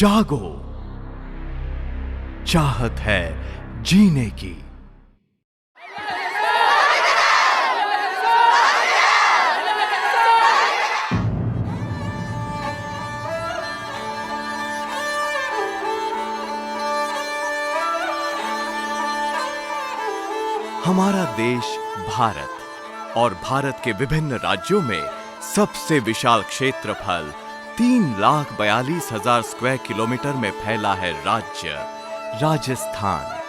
जागो, चाहत है जीने की। हमारा देश भारत और भारत के विभिन्न राज्यों में सबसे विशाल क्षेत्रफल 3,42,000 स्क्वायर किलोमीटर में फैला है राज्य राजस्थान।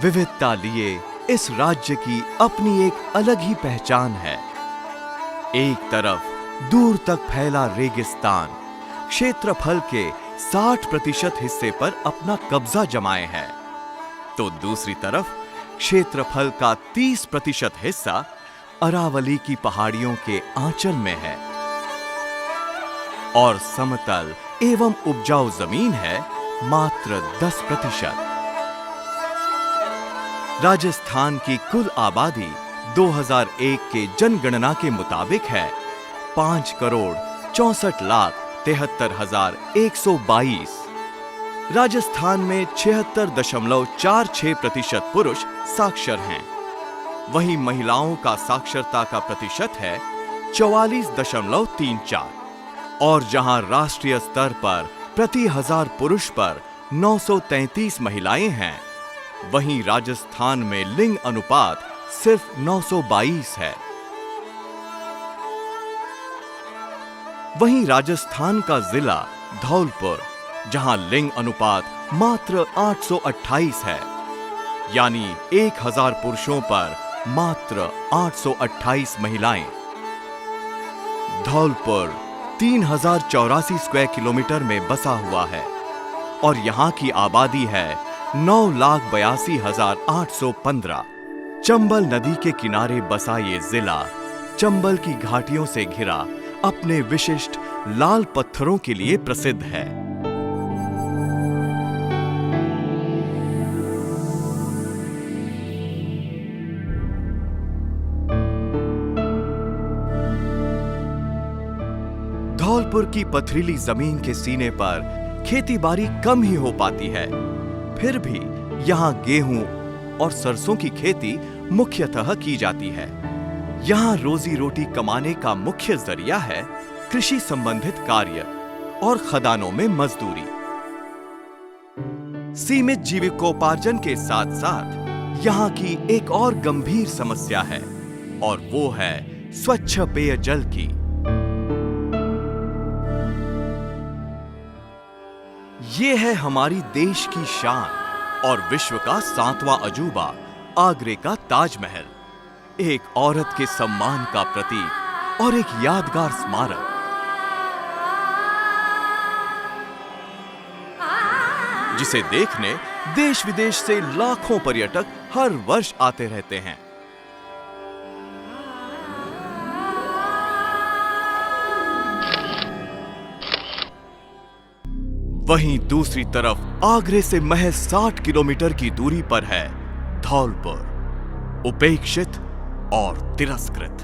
विविधता लिए इस राज्य की अपनी एक अलग ही पहचान है। एक तरफ दूर तक फैला रेगिस्तान क्षेत्रफल के 60% हिस्से पर अपना कब्जा जमाए है, तो दूसरी तरफ क्षेत्रफल का 30% हिस्सा अरावली की पहाड़ियों के आंचल में है और समतल एवं उपजाऊ जमीन है मात्र 10%। राजस्थान की कुल आबादी 2001 के जनगणना के मुताबिक है 5,64,73,122। राजस्थान में 76.46% पुरुष साक्षर हैं। वहीं महिलाओं का साक्षरता का प्रतिशत है 44.34 और जहां राष्ट्रीय स्तर पर प्रति 1000 पुरुष पर 933 महिलाएं हैं, वहीं राजस्थान में लिंग अनुपात सिर्फ 922 है। वहीं राजस्थान का जिला धौलपुर, जहां लिंग अनुपात मात्र 828 है, यानी 1000 पुरुषों पर मात्र 828 महिलाएं। धौलपुर 3084 स्क्वायर किलोमीटर में बसा हुआ है और यहां की आबादी है 9,82,815। चंबल नदी के किनारे बसा ये जिला चंबल की घाटियों से घिरा अपने विशिष्ट लाल पत्थरों के लिए प्रसिद्ध है। धौलपुर की पथरीली जमीन के सीने पर खेती-बाड़ी कम ही हो पाती है, फिर भी यहाँ गेहूं और सरसों की खेती मुख्यतः की जाती है। यहाँ रोजी रोटी कमाने का मुख्य जरिया है कृषि संबंधित कार्य और खदानों में मजदूरी। सीमित जीविकोपार्जन के साथ साथ यहाँ की एक और गंभीर समस्या है और वो है स्वच्छ पेयजल की। ये है हमारी देश की शान और विश्व का 7वां अजूबा आगरे का ताजमहल, एक औरत के सम्मान का प्रतीक और एक यादगार स्मारक। जिसे देखने देश विदेश से लाखों पर्यटक हर वर्ष आते रहते हैं। वहीं दूसरी तरफ आगरे से महज 60 किलोमीटर की दूरी पर है धौलपुर, उपेक्षित और तिरस्कृत,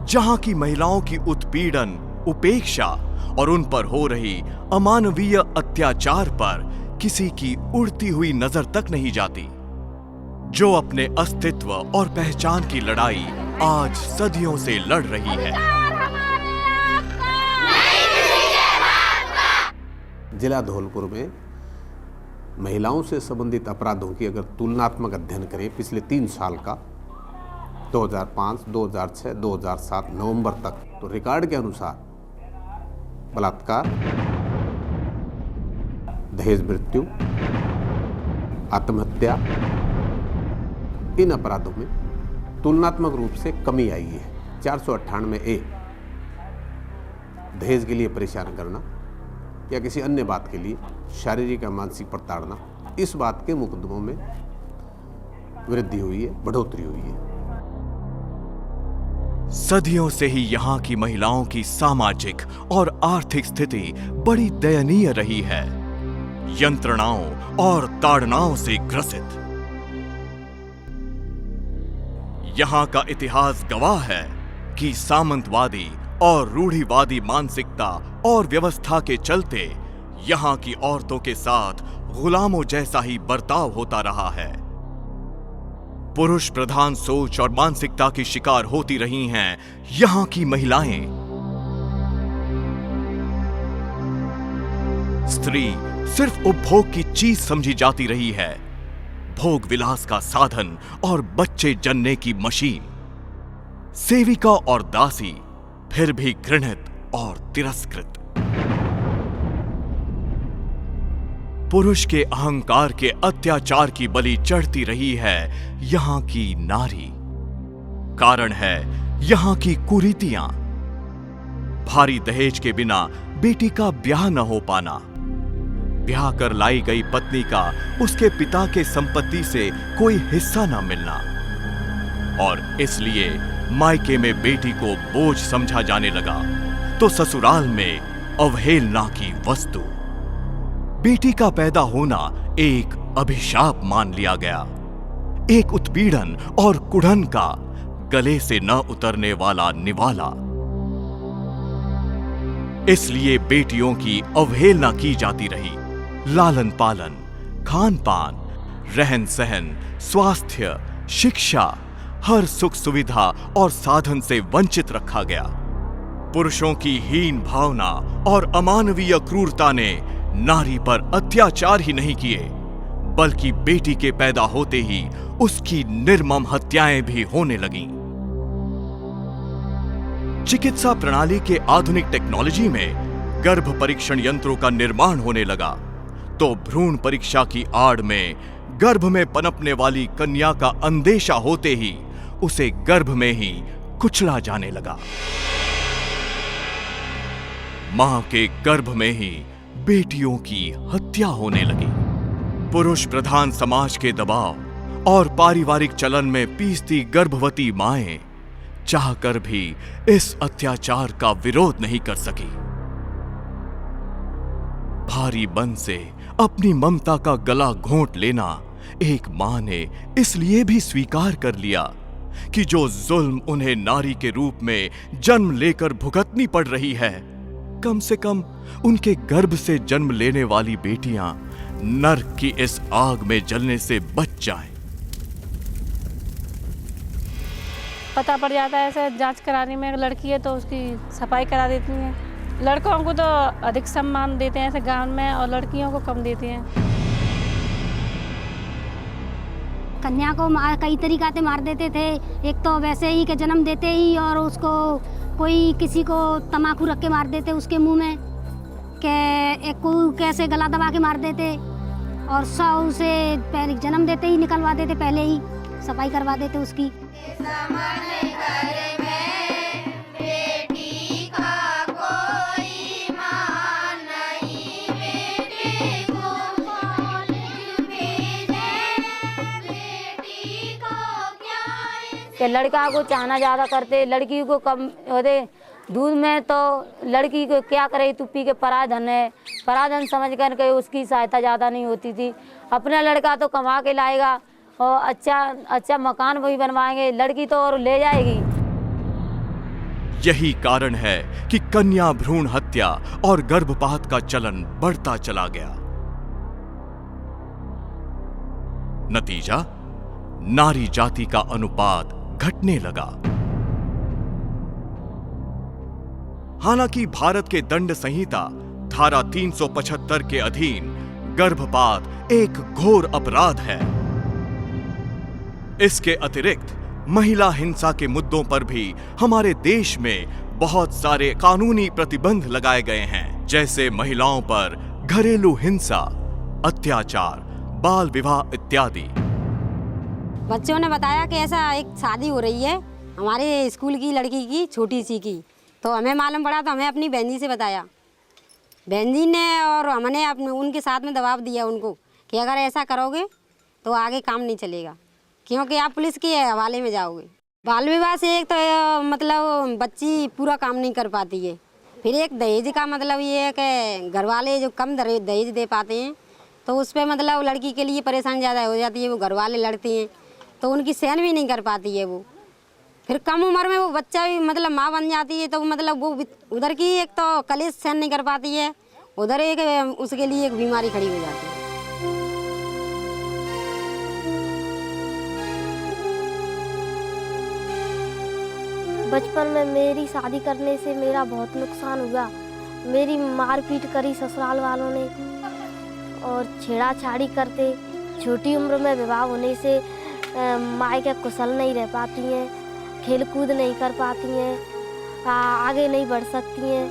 जहां की महिलाओं की उत्पीड़न, उपेक्षा और उन पर हो रही अमानवीय अत्याचार पर किसी की उड़ती हुई नजर तक नहीं जाती, जो अपने अस्तित्व और पहचान की लड़ाई आज सदियों से लड़ रही है। जिला धौलपुर में महिलाओं से संबंधित अपराधों की अगर तुलनात्मक अध्ययन करें पिछले 3 साल का 2005, 2006, 2007 नवंबर तक, तो रिकॉर्ड के अनुसार बलात्कार, दहेज मृत्यु, आत्महत्या, इन अपराधों में तुलनात्मक रूप से कमी आई है। 498 दहेज के लिए परेशान करना या किसी अन्य बात के लिए शारीरिक या मानसिक प्रताड़ना, इस बात के मुकदमों में वृद्धि हुई है, बढ़ोतरी हुई है। सदियों से ही यहाँ की महिलाओं की सामाजिक और आर्थिक स्थिति बड़ी दयनीय रही है, यंत्रणाओं और ताड़नाओं से ग्रसित। यहाँ का इतिहास गवाह है कि सामंतवादी और रूढ़िवादी मानसिकता और व्यवस्था के चलते यहाँ की औरतों के साथ गुलामों जैसा ही बर्ताव होता रहा है। पुरुष प्रधान सोच और मानसिकता की शिकार होती रही हैं यहाँ की महिलाएं। स्त्री सिर्फ उपभोग की चीज समझी जाती रही है, भोग विलास का साधन और बच्चे जनने की मशीन। सेविका और दासी फिर भी घृणित और तिरस्कृत। पुरुष के अहंकार के अत्याचार की बलि चढ़ती रही है यहां की नारी। कारण है यहां की कुरीतियां। भारी दहेज के बिना बेटी का ब्याह न हो पाना, ब्याह कर लाई गई पत्नी का उसके पिता के संपत्ति से कोई हिस्सा न मिलना, और इसलिए मायके में बेटी को बोझ समझा जाने लगा तो ससुराल में अवहेलना की वस्तु। बेटी का पैदा होना एक अभिशाप मान लिया गया, एक उत्पीड़न और कुढ़न का गले से न उतरने वाला निवाला। इसलिए बेटियों की अवहेलना की जाती रही। लालन पालन, खान पान, रहन सहन, स्वास्थ्य, शिक्षा, हर सुख सुविधा और साधन से वंचित रखा गया। पुरुषों की हीन भावना और अमानवीय क्रूरता ने नारी पर अत्याचार ही नहीं किए, बल्कि बेटी के पैदा होते ही उसकी निर्मम हत्याएं भी होने लगीं। चिकित्सा प्रणाली के आधुनिक टेक्नोलॉजी में गर्भ परीक्षण यंत्रों का निर्माण होने लगा तो भ्रूण परीक्षा की आड़ में गर्भ में पनपने वाली कन्या का अंदेशा होते ही उसे गर्भ में ही कुचला जाने लगा। मां के गर्भ में ही बेटियों की हत्या होने लगी। पुरुष प्रधान समाज के दबाव और पारिवारिक चलन में पीसती गर्भवती माएं चाहकर भी इस अत्याचार का विरोध नहीं कर सकी। भारी बन से अपनी ममता का गला घोंट लेना एक मां ने इसलिए भी स्वीकार कर लिया कि जो जुल्म उन्हें नारी के रूप में जन्म लेकर भुगतनी पड़ रही है, कम से कम उनके गर्भ से जन्म लेने वाली बेटियां नर्क की इस आग में जलने से बच जाएं। पता पड़ जाता है ऐसे जांच कराने में, लड़की है तो उसकी सफाई करा देती हैं। लड़कों को तो अधिक सम्मान देते हैं ऐसे गांव में और लड़कियों को कम देते हैं। कन्या को कई तरीका से मार देते थे। एक तो वैसे ही के जन्म देते ही, और उसको कोई किसी को तम्बाकू रख के मार देते उसके मुंह में, के एक को कैसे गला दबा के मार देते, और 100 से पहले जन्म देते ही निकलवा देते, पहले ही सफाई करवा देते उसकी। कि लड़का को चाहना ज़्यादा करते, लड़की को कम होते दूध में, तो लड़की को क्या करे, तू पी के पराधन है, पराधन समझ कर के उसकी सहायता ज़्यादा नहीं होती थी। अपना लड़का तो कमा के लाएगा और अच्छा मकान भी बनवाएंगे, लड़की तो और ले जाएगी। यही कारण है कि कन्या भ्रूण हत्या और गर्भपात का चलन बढ़ता चला गया। नतीजा, नारी जाति का अनुपात घटने लगा। हालांकि भारत के दंड संहिता धारा 375 के अधीन गर्भपात एक घोर अपराध है। इसके अतिरिक्त महिला हिंसा के मुद्दों पर भी हमारे देश में बहुत सारे कानूनी प्रतिबंध लगाए गए हैं, जैसे महिलाओं पर घरेलू हिंसा, अत्याचार, बाल विवाह इत्यादि। बच्चों ने बताया कि ऐसा एक शादी हो रही है हमारे स्कूल की लड़की की, छोटी सी की, तो हमें मालूम पड़ा तो हमें अपनी बहन जी से बताया। बहन जी ने और हमने अपने उनके साथ में दबाव दिया उनको कि अगर ऐसा करोगे तो आगे काम नहीं चलेगा, क्योंकि आप पुलिस के हवाले में जाओगे। बाल विवाह से एक तो मतलब बच्ची पूरा काम नहीं कर पाती है, फिर एक दहेज का मतलब ये है कि घर वाले जो कम दहेज दे पाते हैं तो उस पर मतलब लड़की के लिए परेशानी ज़्यादा हो जाती है। वो घर वाले लड़ते हैं तो उनकी सहन भी नहीं कर पाती है वो, फिर कम उम्र में वो बच्चा भी मतलब माँ बन जाती है तो मतलब वो उधर की एक तो कलेश सहन नहीं कर पाती है, उधर एक उसके लिए एक बीमारी खड़ी हो जाती है। बचपन में मेरी शादी करने से मेरा बहुत नुकसान हुआ। मेरी मारपीट करी ससुराल वालों ने और छेड़ाछाड़ी करते। छोटी उम्र में विवाह होने से मायके कुशल नहीं रह पाती हैं, खेल कूद नहीं कर पाती हैं, आगे नहीं बढ़ सकती हैं,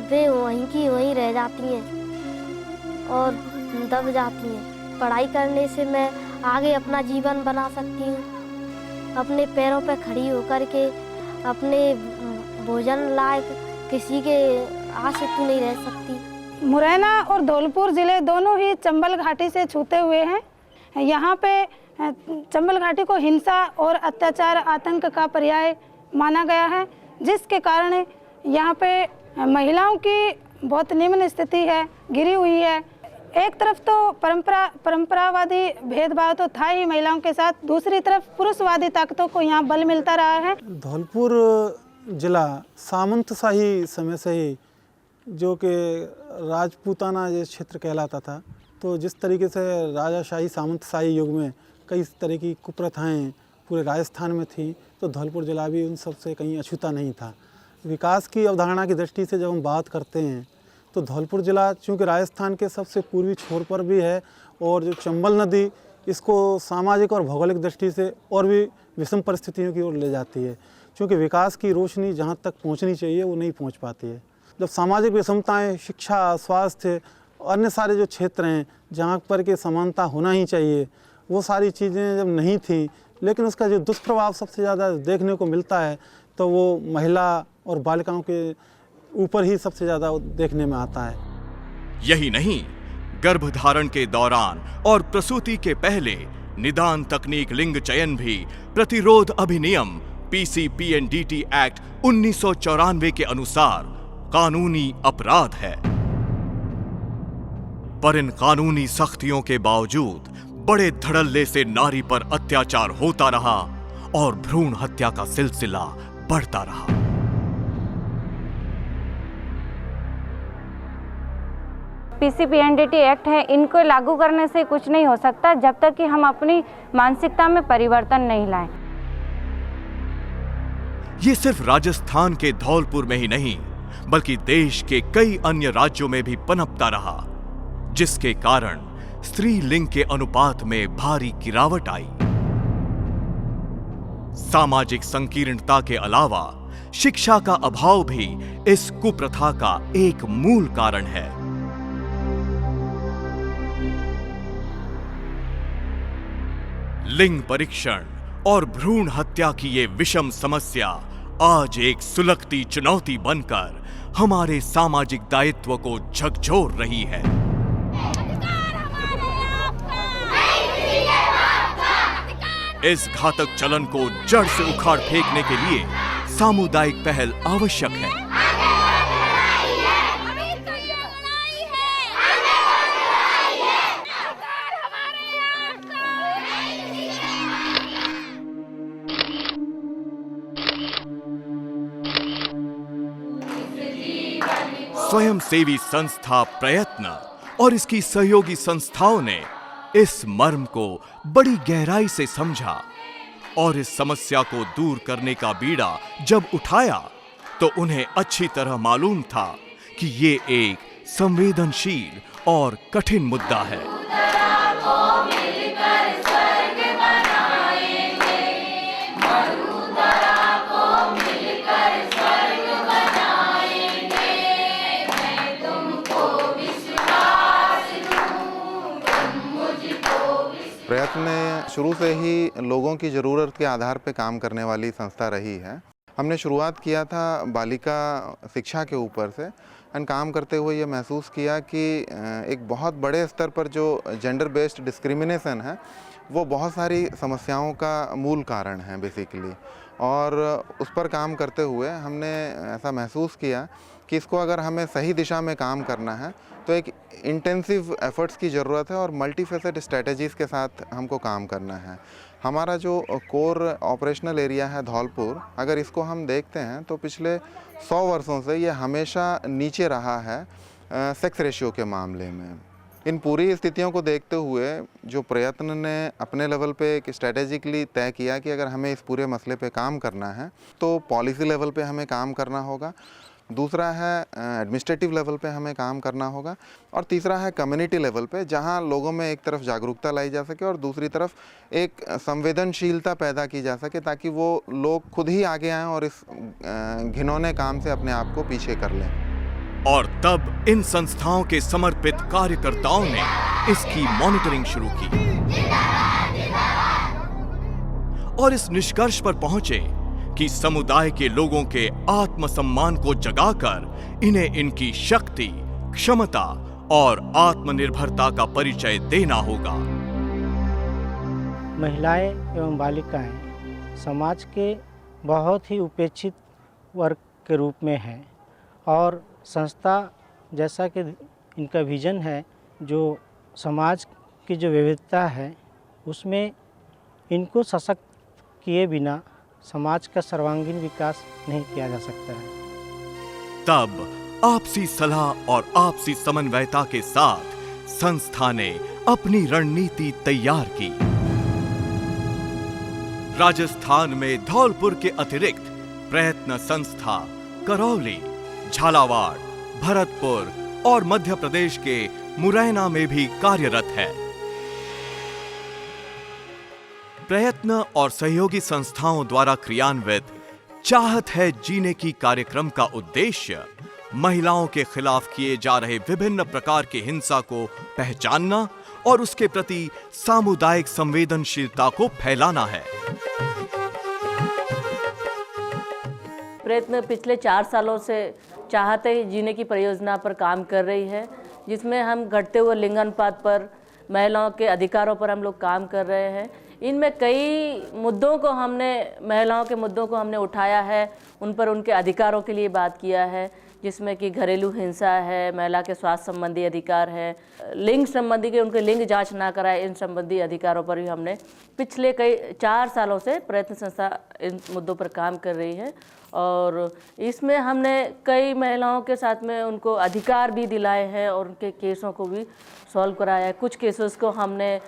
वे वहीं की वहीं रह जाती हैं और दब जाती हैं। पढ़ाई करने से मैं आगे अपना जीवन बना सकती हूँ, अपने पैरों पर खड़ी होकर के अपने भोजन लायक किसी के आश्रित नहीं रह सकती। मुरैना और धौलपुर ज़िले दोनों ही चंबल घाटी से छूते हुए हैं। यहाँ पे चंबल घाटी को हिंसा और अत्याचार आतंक का पर्याय माना गया है, जिसके कारण यहाँ पे महिलाओं की बहुत निम्न स्थिति है, गिरी हुई है। एक तरफ तो परंपरावादी भेदभाव तो था ही महिलाओं के साथ, दूसरी तरफ पुरुषवादी ताकतों को यहाँ बल मिलता रहा है। धौलपुर जिला सामंतशाही समय से ही जो कि राजपूताना जो क्षेत्र कहलाता था, तो जिस तरीके से राजाशाही सामंतशाही युग में कई तरह की कुप्रथाएं पूरे राजस्थान में थी, तो धौलपुर जिला भी उन सब से कहीं अछूता नहीं था। विकास की अवधारणा की दृष्टि से जब हम बात करते हैं तो धौलपुर जिला चूँकि राजस्थान के सबसे पूर्वी छोर पर भी है और जो चंबल नदी इसको सामाजिक और भौगोलिक दृष्टि से और भी विषम परिस्थितियों की ओर ले जाती है, क्योंकि विकास की रोशनी जहाँ तक पहुँचनी चाहिए वो नहीं पहुँच पाती है। जब सामाजिक विषमताएं, शिक्षा, स्वास्थ्य, अन्य सारे जो क्षेत्र हैं जहाँ पर के समानता होना ही चाहिए, वो सारी चीज़ें जब नहीं थी, लेकिन उसका जो दुष्प्रभाव सबसे ज़्यादा देखने को मिलता है तो वो महिला और बालिकाओं के ऊपर ही सबसे ज़्यादा देखने में आता है। यही नहीं, गर्भधारण के दौरान और प्रसूति के पहले निदान तकनीक लिंग चयन भी प्रतिरोध अधिनियम पीसी-पीएनडीटी एक्ट 1994 के अनुसार कानूनी अपराध है। पर इन कानूनी सख्तियों के बावजूद बड़े धड़ल्ले से नारी पर अत्याचार होता रहा और भ्रूण हत्या का सिलसिला बढ़ता रहा। पीसी-पीएनडीटी एक्ट है, इनको लागू करने से कुछ नहीं हो सकता जब तक कि हम अपनी मानसिकता में परिवर्तन नहीं लाएं। ये सिर्फ राजस्थान के धौलपुर में ही नहीं बल्कि देश के कई अन्य राज्यों में भी पनपता रहा, जिसके कारण स्त्री लिंग के अनुपात में भारी गिरावट आई। सामाजिक संकीर्णता के अलावा शिक्षा का अभाव भी इस कुप्रथा का एक मूल कारण है। लिंग परीक्षण और भ्रूण हत्या की ये विषम समस्या आज एक सुलगती चुनौती बनकर हमारे सामाजिक दायित्व को झकझोर रही है। इस घातक चलन को जड़ से उखाड़ फेंकने के लिए सामुदायिक पहल आवश्यक है। स्वयंसेवी संस्था प्रयत्न और इसकी सहयोगी संस्थाओं ने इस मर्म को बड़ी गहराई से समझा और इस समस्या को दूर करने का बीड़ा जब उठाया तो उन्हें अच्छी तरह मालूम था कि ये एक संवेदनशील और कठिन मुद्दा है। प्रयत्न शुरू से ही लोगों की ज़रूरत के आधार पर काम करने वाली संस्था रही है। हमने शुरुआत किया था बालिका शिक्षा के ऊपर से, एंड काम करते हुए ये महसूस किया कि एक बहुत बड़े स्तर पर जो जेंडर बेस्ड डिस्क्रिमिनेशन है वो बहुत सारी समस्याओं का मूल कारण है बेसिकली। और उस पर काम करते हुए हमने ऐसा महसूस किया कि इसको अगर हमें सही दिशा में काम करना है तो एक इंटेंसिव एफर्ट्स की ज़रूरत है और मल्टीफेसेट स्ट्रेटजीज़ के साथ हमको काम करना है। हमारा जो कोर ऑपरेशनल एरिया है धौलपुर, अगर इसको हम देखते हैं तो पिछले 100 वर्षों से ये हमेशा नीचे रहा है सेक्स रेशियो के मामले में। इन पूरी स्थितियों को देखते हुए जो प्रयत्न ने अपने लेवल पे एक स्ट्रेटेजिकली तय किया कि अगर हमें इस पूरे मसले पे काम करना है तो पॉलिसी लेवल पे हमें काम करना होगा, दूसरा है एडमिनिस्ट्रेटिव लेवल पे हमें काम करना होगा, और तीसरा है कम्युनिटी लेवल पे, जहां लोगों में एक तरफ जागरूकता लाई जा सके और दूसरी तरफ एक संवेदनशीलता पैदा की जा सके ताकि वो लोग खुद ही आगे आएँ और इस घिनौने काम से अपने आप को पीछे कर लें। और तब इन संस्थाओं के समर्पित कार्यकर्ताओं ने इसकी मॉनिटरिंग शुरू की और इस निष्कर्ष पर पहुंचे कि समुदाय के लोगों के आत्मसम्मान को जगाकर इन्हें इनकी शक्ति, क्षमता और आत्मनिर्भरता का परिचय देना होगा। महिलाएं एवं बालिकाएं समाज के बहुत ही उपेक्षित वर्ग के रूप में हैं और संस्था जैसा कि इनका विजन है, जो समाज की जो विविधता है उसमें इनको सशक्त किए बिना समाज का सर्वांगीण विकास नहीं किया जा सकता है। तब आपसी सलाह और आपसी समन्वयता के साथ संस्था ने अपनी रणनीति तैयार की। राजस्थान में धौलपुर के अतिरिक्त प्रयत्न संस्था करौली, झालावाड़, भरतपुर और मध्य प्रदेश के मुरैना में भी कार्यरत है। प्रयत्न और सहयोगी संस्थाओं द्वारा क्रियान्वित चाहत है जीने की कार्यक्रम का उद्देश्य महिलाओं के खिलाफ किए जा रहे विभिन्न प्रकार की हिंसा को पहचानना और उसके प्रति सामुदायिक संवेदनशीलता को फैलाना है। प्रयत्न पिछले 4 सालों से चाहत है जीने की परियोजना पर काम कर रही है, जिसमें हम घटते हुए लिंग अनुपात पर, महिलाओं के अधिकारों पर हम लोग काम कर रहे हैं। इनमें कई मुद्दों को महिलाओं के मुद्दों को हमने उठाया है, उन पर उनके अधिकारों के लिए बात किया है, जिसमें कि घरेलू हिंसा है, महिला के स्वास्थ्य संबंधी अधिकार है, लिंग संबंधी के उनके लिंग जांच ना कराए, इन संबंधी अधिकारों पर भी हमने पिछले कई 4 सालों से प्रयत्न संस्था इन मुद्दों पर काम कर रही है। और इसमें हमने कई महिलाओं के साथ में उनको अधिकार भी दिलाए हैं और उनके केसों को भी सॉल्व कराया है। कुछ केसेस को हमने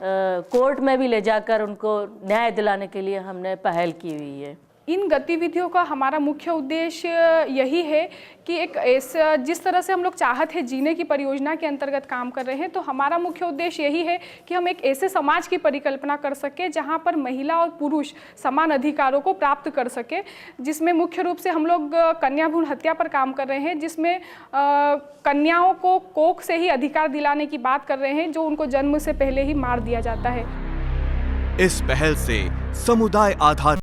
कोर्ट में भी ले जाकर उनको न्याय दिलाने के लिए हमने पहल की हुई है। इन गतिविधियों का हमारा मुख्य उद्देश्य यही है कि एक ऐसा, जिस तरह से हम लोग चाहत है जीने की परियोजना के अंतर्गत काम कर रहे हैं, तो हमारा मुख्य उद्देश्य यही है कि हम एक ऐसे समाज की परिकल्पना कर सके जहां पर महिला और पुरुष समान अधिकारों को प्राप्त कर सके, जिसमें मुख्य रूप से हम लोग कन्या भ्रूण हत्या पर काम कर रहे हैं, जिसमें कन्याओं को कोख से ही अधिकार दिलाने की बात कर रहे हैं, जो उनको जन्म से पहले ही मार दिया जाता है। इस पहल से समुदाय आधार